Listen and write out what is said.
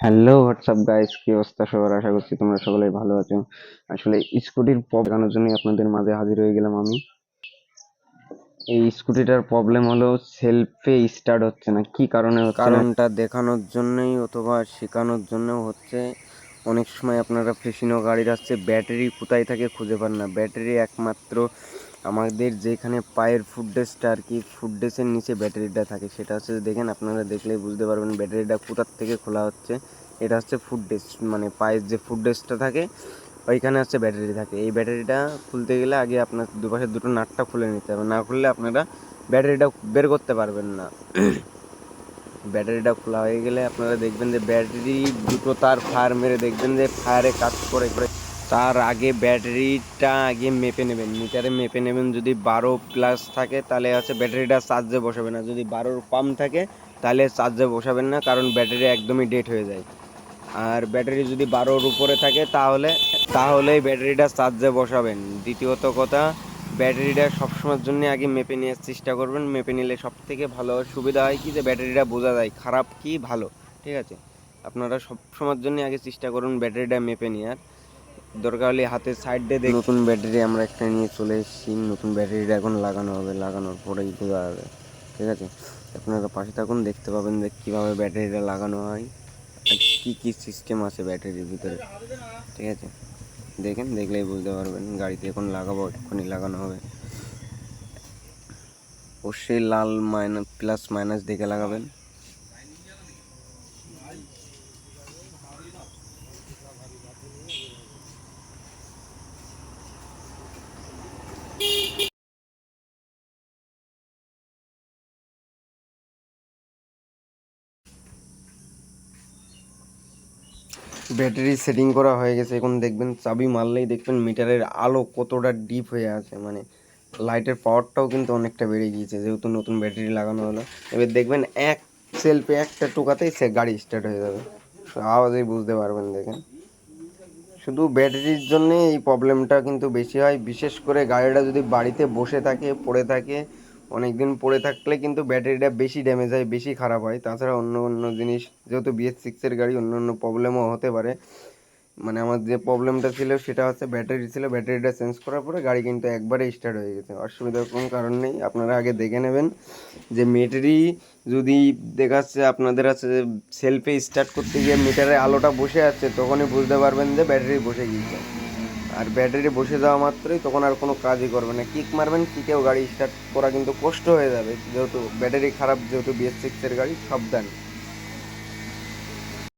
Hello WhatsApp guys, কি অবস্থা সবার? আশা করছি তোমরা সকলেই ভালো আছো। আসলে স্কুটির দেখানোর জন্যই আপনাদের মাঝে হাজির হয়ে গেলাম আমি। এই স্কুটিটার প্রবলেম হলো সেলফে স্টার্ট হচ্ছে না। কি কারণে হচ্ছে না কারণটা দেখানোর জন্যই অথবা শেখানোর জন্যও হচ্ছে। অনেক সময় আপনারা ফেসিনো গাড়ির আসছে ব্যাটারি কোথায় থাকে খুঁজে পান না। ব্যাটারি একমাত্র আমাদের যেখানে পায়ের ফুটডেসটা আর কি, ফুটডেসের নিচে ব্যাটারিটা থাকে, সেটা হচ্ছে দেখেন, আপনারা দেখলেই বুঝতে পারবেন ব্যাটারিটা কোথার থেকে খোলা হচ্ছে। এটা হচ্ছে ফুটডেস, মানে পায়ের যে ফুটডেসটা থাকে ওইখানে হচ্ছে ব্যাটারি থাকে। এই ব্যাটারিটা খুলতে গেলে আগে আপনার দুপাশের দুটো নাটটা খুলে নিতে হবে, না খুললে আপনারা ব্যাটারিটা বের করতে পারবেন না। ব্যাটারিটা খোলা হয়ে গেলে আপনারা দেখবেন যে ব্যাটারি দুটো তার ফায়ার মেরে দেখবেন যে ফায়ারে কাজ করে করে। তার আগে ব্যাটারিটা আগে মেপে নেবেন, মিটারে মেপে নেবেন। যদি 12+ থাকে তাহলে হচ্ছে ব্যাটারিটা চার্জে বসাবে না, যদি 12 কম থাকে তাহলে চার্জে বসাবেন না, কারণ ব্যাটারি একদমই ডেড হয়ে যায়। আর ব্যাটারি যদি 12-র উপরে থাকে তাহলেই ব্যাটারিটা চার্জে বসাবেন। দ্বিতীয়ত কথা, ব্যাটারিটা সবসময়ের জন্য আগে মেপে নেওয়ার চেষ্টা করবেন। মেপে নিলে সব থেকে ভালো সুবিধা হয় কি, যে ব্যাটারিটা বোঝা যায় খারাপ কি ভালো। ঠিক আছে, আপনারা সব সময়ের জন্য আগে চেষ্টা করুন ব্যাটারিটা মেপে নেওয়ার। দরকার হলে হাতের সাইড দিয়ে নতুন ব্যাটারি আমরা একটা নিয়ে চলে এসেছি। নতুন ব্যাটারিটা এখন লাগানো হবে, লাগানোর পরেই বোঝা যাবে। ঠিক আছে, আপনারা পাশে থাকুন, দেখতে পাবেন যে কীভাবে ব্যাটারিটা লাগানো হয় আর কী কী সিস্টেম আছে ব্যাটারির ভিতরে। ঠিক আছে, দেখলেই বুঝতে পারবেন। গাড়িতে এখন লাগাবো, এক্ষুনি লাগানো হবে। অবশ্যই লাল প্লাস মাইনাস দেখে লাগাবেন। ব্যাটারি সেটিং করা হয়ে গেছে। এখন দেখবেন চাবি মারলেই দেখবেন মিটারের আলো কতটা ডিপ হয়ে আছে, মানে লাইটের পাওয়ারটাও কিন্তু অনেকটা বেড়ে গিয়েছে, যেহেতু নতুন ব্যাটারি লাগানো হলো। এবার দেখবেন এক সেলফে একটা টোকাতেই সে গাড়ি স্টার্ট হয়ে যাবে, আওয়াজেই বুঝতে পারবেন। দেখেন, শুধু ব্যাটারির জন্যে এই প্রবলেমটা কিন্তু বেশি হয়। বিশেষ করে গাড়িটা যদি বাড়িতে বসে থাকে, পড়ে থাকে, অনেক দিন পড়ে থাকলে কিন্তু ব্যাটারিটা বেশি ড্যামেজ হয়, বেশি খারাপ হয়। তাছাড়া অন্য অন্য জিনিস, যেহেতু BS6-এর গাড়ি, অন্য অন্য প্রবলেমও হতে পারে। মানে আমার যে প্রবলেমটা ছিল সেটা হচ্ছে ব্যাটারি ছিল। ব্যাটারিটা চেঞ্জ করার পরে গাড়ি কিন্তু একবারে স্টার্ট হয়ে গেছে, অসুবিধার কোনো কারণ নেই। আপনারা আগে দেখে নেবেন যে ব্যাটারি যদি দেখাচ্ছে আপনাদের আছে যে সেলফে স্টার্ট করতে গিয়ে মিটারে আলোটা বসে আছে, তখনই বুঝতে পারবেন যে ব্যাটারি বসে গিয়েছে। আর ব্যাটারি বসে যাওয়া মাত্রই তখন আর কোনো কাজই করবে না। কিক মারবেন, কিকেও গাড়ি স্টার্ট করা কিন্তু কষ্ট হয়ে যাবে, যেহেতু ব্যাটারি খারাপ, যেহেতু BS6-এর গাড়ি। সাবধান।